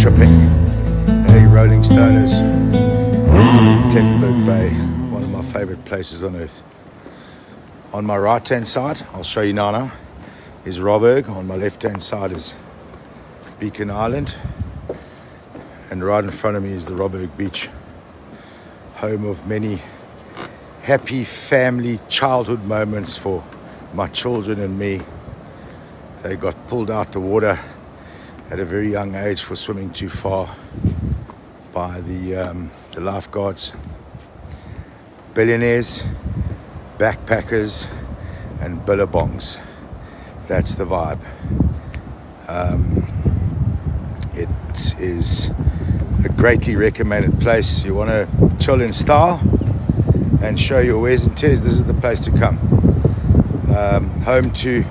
tripping. Hey, Rolling Stoners, Plettenberg Bay, one of my favorite places on earth. On my right hand side, I'll show you now, is Roggebaai. On my left hand side is Beacon Island, and right in front of me is the Roggebaai beach, home of many happy family childhood moments for my children and me. They got pulled out the water at a very young age for swimming too far by the lifeguards. Billionaires, backpackers, and billabongs. That's the vibe. It is a greatly recommended place. You want to chill in style and show your wears and tears, this is the place to come. Home to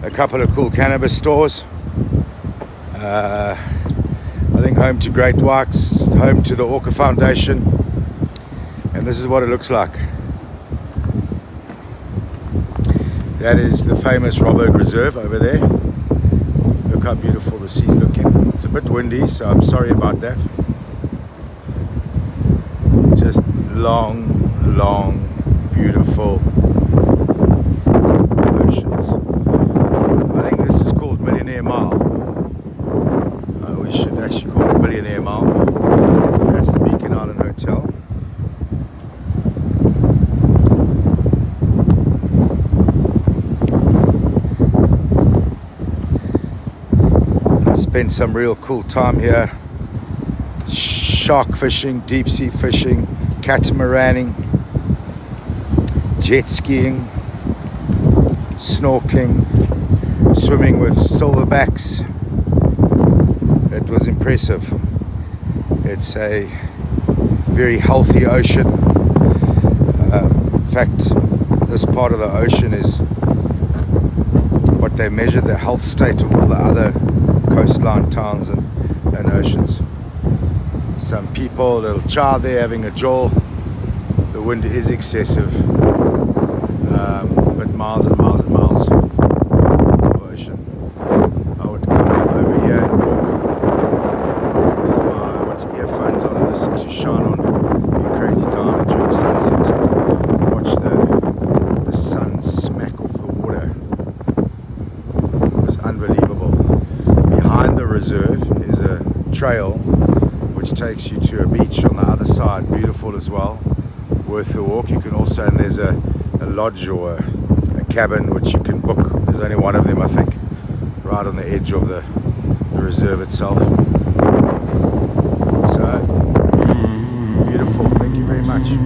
a couple of cool cannabis stores. I think home to Great Whites, home to the Orca Foundation, and this is what it looks like. That is the famous Roggebaai Reserve over there. Look how beautiful the sea's looking. It's a bit windy, so I'm sorry about that. Just long, beautiful oceans. I think this is called Millionaire Mile. We should actually call it Billionaire Mile. That's the Beacon Island Hotel. I spent some real cool time here. Shark fishing, deep sea fishing, catamaraning, jet skiing, snorkeling, swimming with silverbacks. It was impressive. It's a very healthy ocean. In fact, this part of the ocean is what they measure the health state of all the other coastline towns and oceans. Some people, a little child there having a jaw. The wind is excessive, but miles and miles and miles of ocean. I would come over here and walk with my earphones on and listen to Shine On, Be Crazy Diamond during sunset. Watch the sun smack off the water. It's unbelievable. Behind the reserve is a trail which takes you to a beach on the other side, beautiful as well, worth the walk. You can also, and there's a lodge or a cabin which you can book. There's only one of them, I think, right on the edge of the reserve itself. So beautiful. Thank you very much.